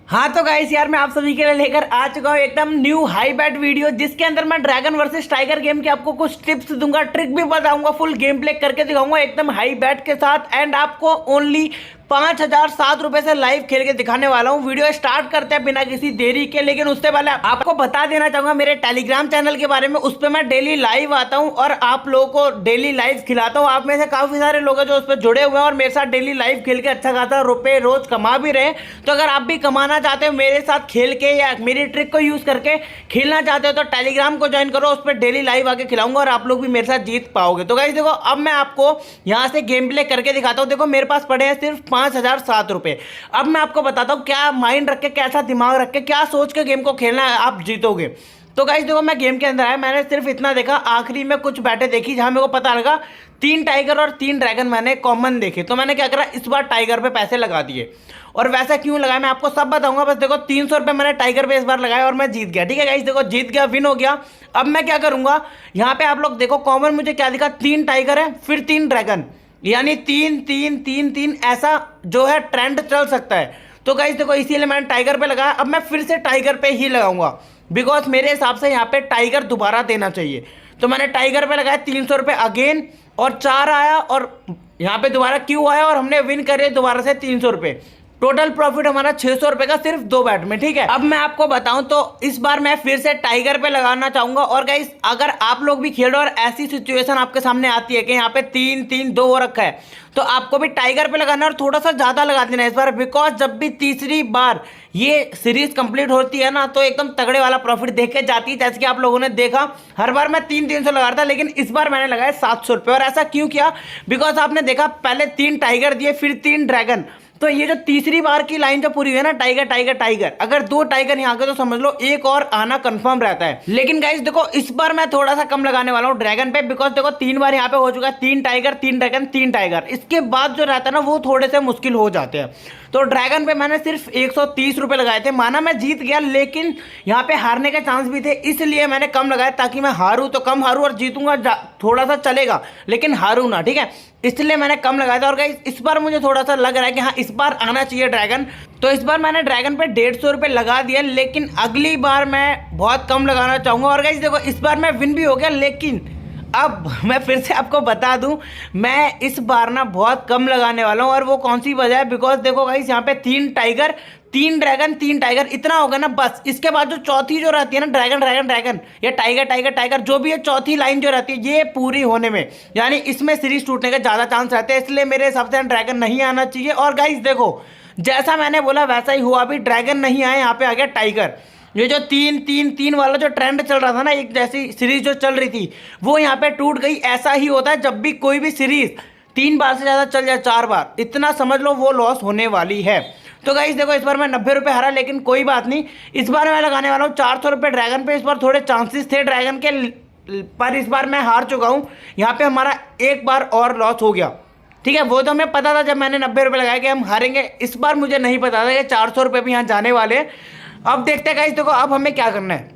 हाँ तो गाइस यार मैं आप सभी के लिए लेकर आ चुका हूँ एकदम न्यू हाई बैट वीडियो, जिसके अंदर मैं ड्रैगन वर्सेस टाइगर गेम के आपको कुछ टिप्स दूंगा, ट्रिक भी बताऊंगा, फुल गेम प्ले करके दिखाऊंगा एकदम हाई बैट के साथ। एंड आपको ओनली 5,007 रुपए से लाइव खेल के दिखाने वाला हूँ। वीडियो स्टार्ट करते हैं बिना किसी देरी के, लेकिन उससे पहले आपको बता देना चाहूंगा मेरे टेलीग्राम चैनल के बारे में। उस पर मैं डेली लाइव आता हूँ और आप लोगों को डेली लाइव खिलाता हूँ। आप में से काफी सारे लोग हैं जो उस पर जुड़े हुए हैं और मेरे साथ डेली लाइव खेल के अच्छा खासा रुपए रोज कमा भी रहे हैं। तो अगर आप भी कमाना चाहते हो मेरे साथ खेल के या मेरी ट्रिक को यूज करके खेलना चाहते हो तो टेलीग्राम को ज्वाइन करो। उस पर डेली लाइव आके खिलाऊंगा और आप लोग भी मेरे साथ जीत पाओगे। तो गाइस देखो, अब मैं आपको यहाँ से गेम प्ले करके दिखाता हूँ। देखो मेरे पास पड़े हैं सिर्फ 5,007 रुपए। अब मैं आपको बताता हूँ क्या माइंड रख के, कैसा दिमाग रख के, क्या सोच के गेम को खेलना है, आप जीतोगे। तो गाइस देखो, मैं गेम के अंदर आया, मैंने सिर्फ इतना देखा, आखिरी में कुछ बैठे देखी जहां मेरे को पता लगा 3 टाइगर और 3 ड्रैगन मैंने कॉमन देखे। तो मैंने क्या करा, इस बार टाइगर पे पैसे लगा दिए। और वैसा क्यों लगाया मैं आपको सब बताऊंगा। बस देखो 300 रुपये मैंने टाइगर पे इस बार लगाया और मैं जीत गया। ठीक है गाइस, देखो जीत गया, विन हो गया। अब मैं क्या करूंगा, यहाँ पे आप लोग देखो कॉमन मुझे क्या दिखा, 3 टाइगर है फिर 3 ड्रैगन, यानी 3 3 3 3 ऐसा जो है ट्रेंड चल सकता है। तो गाइस देखो, इसीलिए मैंने टाइगर पे लगाया। अब मैं फिर से टाइगर पे ही लगाऊंगा बिकॉज मेरे हिसाब से यहाँ पे टाइगर दोबारा देना चाहिए। तो मैंने टाइगर पे लगाया 300 रुपये अगेन, और 4 आया और यहाँ पे दोबारा क्यू आया और हमने विन करे दोबारा से 300 रुपये। टोटल प्रॉफिट हमारा 600 रुपये का सिर्फ 2 बैट में। ठीक है, अब मैं आपको बताऊं तो इस बार मैं फिर से टाइगर पे लगाना चाहूंगा। और गाइस अगर आप लोग भी खेल रहे हो और ऐसी सिचुएशन आपके सामने आती है कि यहाँ पे 3 3 2 हो रखा है, तो आपको भी टाइगर पे लगाना है और थोड़ा सा ज्यादा लगा देना है इस बार। बिकॉज जब भी तीसरी बार ये सीरीज कंप्लीट होती है ना, तो एकदम तगड़े वाला प्रॉफिट देख के जाती है। जैसे कि आप लोगों ने देखा, हर बार मैं 300 लगा रहा था, लेकिन इस बार मैंने लगाया 700 रुपये। और ऐसा क्यों किया, बिकॉज आपने देखा पहले 3 टाइगर दिए फिर 3 ड्रैगन, तो ये जो तीसरी बार की लाइन जो पूरी हुई है ना, टाइगर टाइगर टाइगर, अगर 2 टाइगर यहाँ के तो समझ लो एक और आना कंफर्म रहता है। लेकिन गाइस देखो, इस बार मैं थोड़ा सा कम लगाने वाला हूँ ड्रैगन पे, बिकॉज देखो 3 बार यहाँ पे हो चुका है, 3 टाइगर 3 ड्रैगन 3 टाइगर। इसके बाद जो रहता है ना वो थोड़े से मुश्किल हो जाते हैं। तो ड्रैगन पे मैंने सिर्फ 130 रुपये लगाए थे। माना मैं जीत गया, लेकिन यहाँ पे हारने के चांस भी थे, इसलिए मैंने कम लगाया ताकि मैं हारूं तो कम हारूं और जीतूंगा थोड़ा सा चलेगा, लेकिन हारूं ना। ठीक है, इसलिए मैंने कम लगाया था। और गाइस इस बार मुझे थोड़ा सा लग रहा है कि हाँ इस बार आना चाहिए ड्रैगन। तो इस बार मैंने ड्रैगन पे 150 रुपये लगा दिया, लेकिन अगली बार मैं बहुत कम लगाना चाहूँगा। और गाइस देखो, इस बार मैं विन भी हो गया, लेकिन अब मैं फिर से आपको बता दूं, मैं इस बार ना बहुत कम लगाने वाला हूं। और वो कौन सी वजह है, बिकॉज देखो गाइस यहाँ पे 3 टाइगर 3 ड्रैगन 3 टाइगर इतना होगा ना बस। इसके बाद जो चौथी जो रहती है ना, ड्रैगन ड्रैगन ड्रैगन या टाइगर टाइगर टाइगर, जो भी है चौथी लाइन जो रहती है, ये पूरी होने में यानी इसमें सीरीज टूटने के ज्यादा चांस रहते हैं। इसलिए मेरे हिसाब से ड्रैगन नहीं आना चाहिए। और गाइस देखो, जैसा मैंने बोला वैसा ही हुआ, अभी ड्रैगन नहीं आया, यहाँ पे आ गया टाइगर। ये जो 3 3 3 वाला जो ट्रेंड चल रहा था ना, एक जैसी सीरीज जो चल रही थी, वो यहाँ पे टूट गई। ऐसा ही होता है जब भी कोई भी सीरीज 3 बार से ज़्यादा चल जाए, 4 बार, इतना समझ लो वो लॉस होने वाली है। तो गाइस देखो, इस बार मैं 90 रुपये हारा, लेकिन कोई बात नहीं। इस बार मैं लगाने वाला हूँ 400 रुपये ड्रैगन पे। इस बार थोड़े चांसेस थे ड्रैगन के, पर इस बार मैं हार चुका हूँ। यहाँ पे हमारा एक बार और लॉस हो गया। ठीक है, वो तो हमें पता था जब मैंने 90 रुपये लगाए कि हम हारेंगे। इस बार मुझे नहीं पता था कि 400 रुपये भी यहाँ जाने वाले। अब देखते हैं गाइस, देखो अब हमें क्या करना है।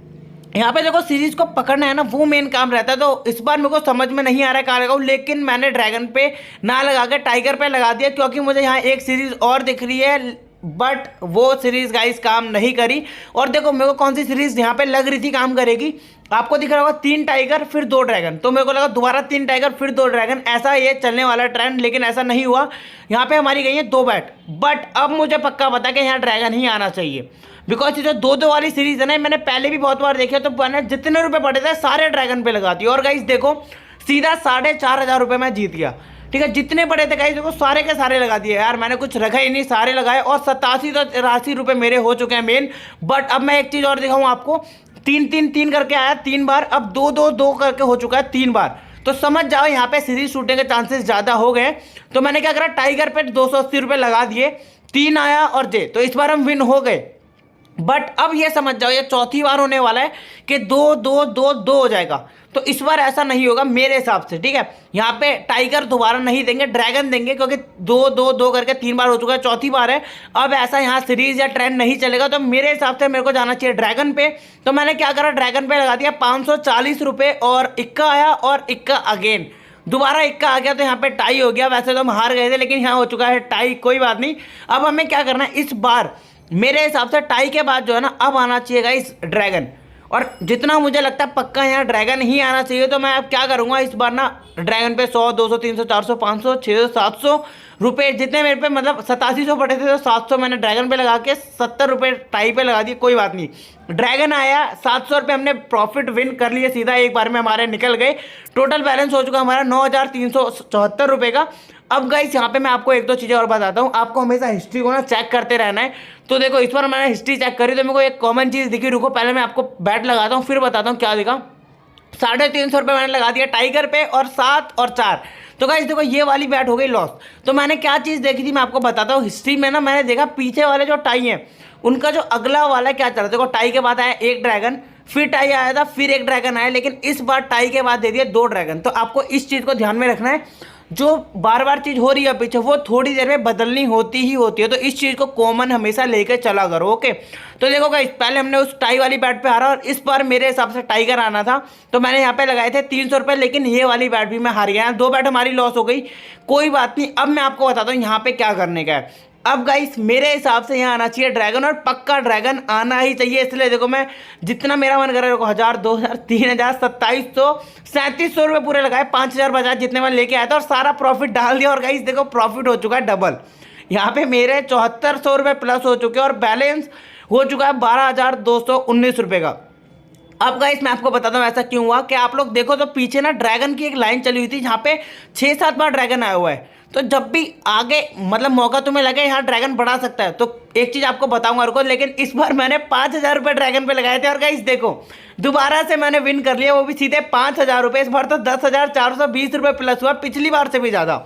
यहाँ पे देखो सीरीज को पकड़ना है ना, वो मेन काम रहता है। तो इस बार मेरे को समझ में नहीं आ रहा है कहाँ लगाऊँ, लेकिन मैंने ड्रैगन पे ना लगा के टाइगर पे लगा दिया, क्योंकि मुझे यहाँ एक सीरीज और दिख रही है, बट वो सीरीज गाइस काम नहीं करी। और देखो मेरे को कौन सी सीरीज यहाँ पे लग रही थी काम करेगी, आपको दिख रहा होगा 3 टाइगर फिर 2 ड्रैगन। तो मेरे को लगा दोबारा 3 टाइगर फिर 2 ड्रैगन, ऐसा ये चलने वाला ट्रेंड, लेकिन ऐसा नहीं हुआ। यहाँ पे हमारी गई है 2 बैट, बट अब मुझे पक्का पता कि यहाँ ड्रैगन ही आना चाहिए। बिकॉज ये जो 2-2 वाली सीरीज है ना, मैंने पहले भी बहुत बार देखी है, तो मैंने जितने रुपए पड़े थे सारे ड्रैगन पे लगा दिए। और गाइस देखो, सीधा 4,500 रुपये मैं जीत गया। ठीक है, जितने पड़े थे गाइस देखो सारे के सारे लगा दिए यार, मैंने कुछ रखा ही नहीं, सारे लगाए। और 87 रुपये मेरे हो चुके हैं मेन। बट अब मैं एक चीज़ और दिखाऊँ आपको, 3 3 3 करके आया 3 बार, अब 2 2 2 करके हो चुका है 3 बार। तो समझ जाओ यहाँ पे सीरीज टूटने के चांसेस ज़्यादा हो गए। तो मैंने क्या करा, टाइगर पे 280 रुपये लगा दिए, 3 आया और जे, तो इस बार हम विन हो गए। बट अब ये समझ जाओ, ये चौथी बार होने वाला है कि 2 2 2 2 हो जाएगा। तो इस बार ऐसा नहीं होगा मेरे हिसाब से। ठीक है, यहाँ पे टाइगर दोबारा नहीं देंगे, ड्रैगन देंगे, क्योंकि 2 2 2 करके 3 बार हो चुका है, चौथी बार है। अब ऐसा यहाँ सीरीज या ट्रेंड नहीं चलेगा, तो मेरे हिसाब से मेरे को जाना चाहिए ड्रैगन पे। तो मैंने क्या करा, ड्रैगन पे लगा दिया 540 रुपये, और इक्का आया और इक्का अगेन, दोबारा इक्का आ गया, तो यहाँ पे टाई हो गया। वैसे तो हम हार गए थे, लेकिन यहाँ हो चुका है टाई, कोई बात नहीं। अब हमें क्या करना है, इस बार मेरे हिसाब से टाई के बाद जो है ना अब आना चाहिए गाइस ड्रैगन। और जितना मुझे लगता है पक्का यहाँ ड्रैगन ही आना चाहिए। तो मैं अब क्या करूँगा इस बार ना ड्रैगन पे 100 200 300 400 500 600 700 रुपये जितने मेरे पे मतलब 8700 पड़े थे तो 700 मैंने ड्रैगन पे लगा के 70 रुपये टाई पे लगा दिए। कोई बात नहीं, ड्रैगन आया 700 रुपये हमने प्रॉफिट विन कर लिए, सीधा एक बार में हमारे निकल गए। टोटल बैलेंस हो चुका हमारा 9374 रुपये का। अब गाइस यहाँ पे मैं आपको एक दो चीज़ें और बताता हूँ। आपको हमेशा हिस्ट्री को ना चेक करते रहना है। तो देखो इस बार मैंने हिस्ट्री चेक करी तो मेरे को एक कॉमन चीज़ दिखी। रुको पहले मैं आपको बैट लगाता हूँ फिर बताता हूँ क्या दिखा। 350 रुपये मैंने लगा दिया टाइगर पे और 7 और 4। तो गाइस देखो ये वाली बैट हो गई लॉस। तो मैंने क्या चीज़ देखी थी मैं आपको बताता हूँ। हिस्ट्री में ना मैंने देखा पीछे वाले जो टाई हैं उनका जो अगला वाला क्या चल रहा है। देखो टाई के बाद आया एक ड्रैगन, फिर टाई आया था, फिर एक ड्रैगन आया, लेकिन इस बार टाई के बाद दे दिए 2 ड्रैगन। तो आपको इस चीज़ को ध्यान में रखना है, जो बार बार चीज़ हो रही है पीछे वो थोड़ी देर में बदलनी होती ही होती है। तो इस चीज़ को कॉमन हमेशा लेकर चला करो। ओके तो देखो गाइस पहले हमने उस टाई वाली बैट पे हारा और इस बार मेरे हिसाब से टाइगर आना था तो मैंने यहाँ पे लगाए थे 300 रुपये, लेकिन ये वाली बैट भी मैं हार गया। 2 बैट हमारी लॉस हो गई, कोई बात नहीं। अब मैं आपको बताता हूँ यहाँ पे क्या करने का है। अब गाइस मेरे हिसाब से यहाँ आना चाहिए ड्रैगन और पक्का ड्रैगन आना ही चाहिए। इसलिए देखो मैं जितना मेरा मन कर रहा है देखो 1000 2000 3000 2700 3700 रुपये पूरे लगाए, 5000 बचा जितने मैं लेके आया था और सारा प्रॉफिट डाल दिया। और गाइस देखो प्रॉफिट हो चुका है डबल। यहाँ पे मेरे 7400 रुपये प्लस हो चुके हैं और बैलेंस हो चुका है 12219 रुपये का। अब गाइस मैं आपको बताता हूँ ऐसा क्यों हुआ कि आप लोग देखो तो पीछे ना ड्रैगन की एक लाइन चली हुई थी जहाँ पे 6-7 बार ड्रैगन आया हुआ है। तो जब भी आगे मतलब मौका तुम्हें लगे यहाँ ड्रैगन बढ़ा सकता है तो एक चीज़ आपको बताऊंगा रुको। लेकिन इस बार मैंने 5000 रुपये ड्रैगन पे लगाए थे और गाइस देखो दोबारा से मैंने विन कर लिया, वो भी सीधे 5000 रुपये। इस बार तो 10,420 रुपये प्लस हुआ, पिछली बार से भी ज़्यादा।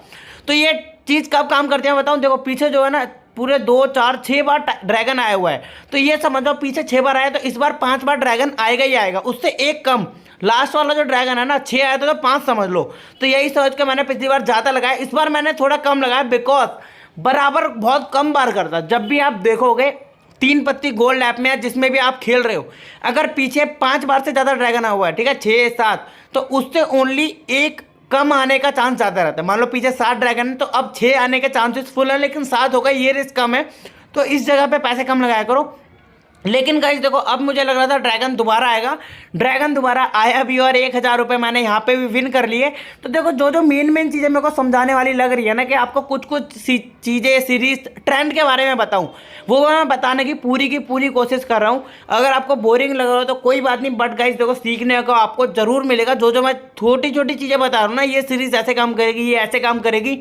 तो ये चीज़ कब काम करते हैं बताऊँ। देखो पीछे जो है ना पूरे 2 4 6 बार ड्रैगन आया हुआ है तो ये समझो पीछे 6 बार आया तो इस बार 5 बार ड्रैगन आएगा ही आएगा, उससे एक कम। लास्ट वाला जो ड्रैगन है ना 6 आया था तो 5 समझ लो। तो यही सोच के मैंने पिछली बार ज़्यादा लगाया, इस बार मैंने थोड़ा कम लगाया बिकॉज बराबर बहुत कम बार करता। जब भी आप देखोगे 3 पत्ती गोल्ड ऐप में जिसमें भी आप खेल रहे हो अगर पीछे 5 बार से ज़्यादा ड्रैगन आया हुआ है ठीक है 6 7 तो उससे ओनली एक कम आने का चांस ज़्यादा रहता है। मान लो पीछे 7 ड्रैगन है तो अब 6 आने के चांसेस फुल है, लेकिन 7 होगा ये रिस्क कम है। तो इस जगह पे पैसे कम लगाया करो। लेकिन गाइस देखो अब मुझे लग रहा था ड्रैगन दोबारा आएगा, ड्रैगन दोबारा आया भी और 1000 रुपये मैंने यहाँ पे भी विन कर लिए। तो देखो जो जो मेन चीज़ें मेरे को समझाने वाली लग रही है ना कि आपको कुछ चीज़ें सीरीज ट्रेंड के बारे में बताऊँ वो मैं बताने की पूरी कोशिश कर रहा हूँ। अगर आपको बोरिंग लग रहा हो तो कोई बात नहीं, बट गाइस देखो सीखने को आपको ज़रूर मिलेगा। जो मैं छोटी चीज़ें बता रहा हूँ ना ये सीरीज़ ऐसे काम करेगी ये ऐसे काम करेगी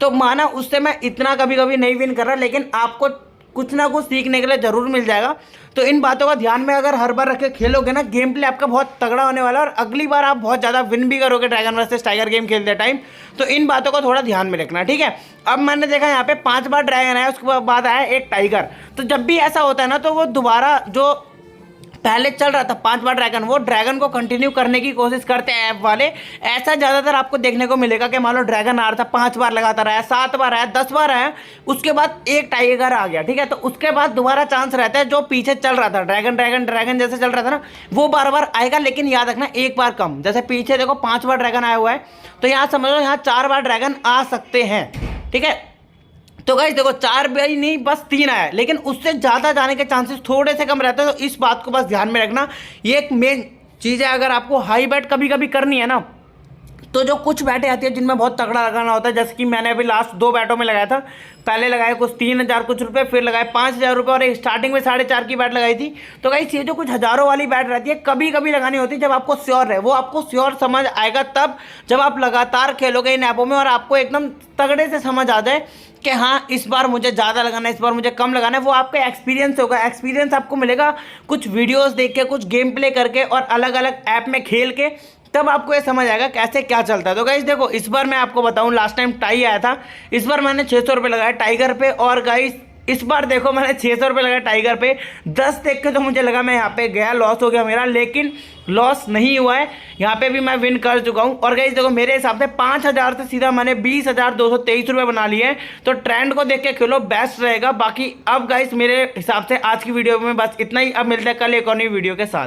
तो माना उससे मैं इतना कभी नहीं विन कर रहा, लेकिन आपको कुछ ना कुछ सीखने के लिए ज़रूर मिल जाएगा। तो इन बातों का ध्यान में अगर हर बार रख के खेलोगे ना गेम प्ले आपका बहुत तगड़ा होने वाला है और अगली बार आप बहुत ज़्यादा विन भी करोगे ड्रैगन वर्सेस टाइगर गेम खेलते टाइम। तो इन बातों को थोड़ा ध्यान में रखना ठीक है। अब मैंने देखा यहाँ पे 5 बार ड्रैगन आया, उसके बाद आया एक टाइगर। तो जब भी ऐसा होता है ना तो वो दोबारा जो पहले चल रहा था 5 बार ड्रैगन वो ड्रैगन को कंटिन्यू करने की कोशिश करते हैं ऐप वाले। ऐसा ज़्यादातर आपको देखने को मिलेगा कि मान लो ड्रैगन आ रहा था 5 बार लगातार आया, 7 बार आया, 10 बार आया, उसके बाद एक टाइगर आ गया ठीक है। तो उसके बाद दोबारा चांस रहता है जो पीछे चल रहा था ड्रैगन जैसे चल रहा था ना वो बार बार आएगा, लेकिन याद रखना एक बार कम। जैसे पीछे देखो 5 बार ड्रैगन आया हुआ है तो यहाँ समझ लो यहाँ 4 बार ड्रैगन आ सकते हैं ठीक है। तो गाइस देखो 4 भी नहीं बस 3 आया, लेकिन उससे ज़्यादा जाने के चांसेस थोड़े से कम रहते हैं। तो इस बात को बस ध्यान में रखना, ये एक मेन चीज़ है। अगर आपको हाई बैट कभी करनी है ना तो जो कुछ बैटें आती है जिनमें बहुत तगड़ा लगाना होता है, जैसे कि मैंने अभी लास्ट 2 बैटों में लगाया था। पहले लगाए कुछ 3000 कुछ रुपये, फिर लगाए 5000 रुपये और एक स्टार्टिंग में 4.5 की बैट लगाई थी। तो गाइस ये जो कुछ हज़ारों वाली बैट रहती है कभी लगानी होती है जब आपको श्योर है। वो आपको श्योर समझ आएगा तब जब आप लगातार खेलोगे इन ऐपों में और आपको एकदम तगड़े से समझ आ जाए कि हाँ इस बार मुझे ज़्यादा लगाना है इस बार मुझे कम लगाना है। वो आपका एक्सपीरियंस होगा, एक्सपीरियंस आपको मिलेगा कुछ वीडियोस देख के, कुछ गेम प्ले करके और अलग अलग ऐप में खेल के, तब आपको ये समझ आएगा कैसे क्या चलता है। तो गाइस देखो इस बार मैं आपको बताऊं लास्ट टाइम टाई आया था, इस बार मैंने 600 रुपये लगाया टाइगर पे। और गाइस इस बार देखो मैंने 600 रुपये लगाया टाइगर पे। 10 देख के तो मुझे लगा मैं यहाँ पे गया, लॉस हो गया मेरा, लेकिन लॉस नहीं हुआ है, यहाँ पे भी मैं विन कर चुका हूँ। और गाइस देखो मेरे हिसाब से 5000 से सीधा मैंने 20,223 रुपये बना लिए हैं। तो ट्रेंड को देख के खेलो बेस्ट रहेगा। बाकी अब गाइस मेरे हिसाब से आज की वीडियो में बस इतना ही। अब मिलते हैं कल एक और नई वीडियो के साथ।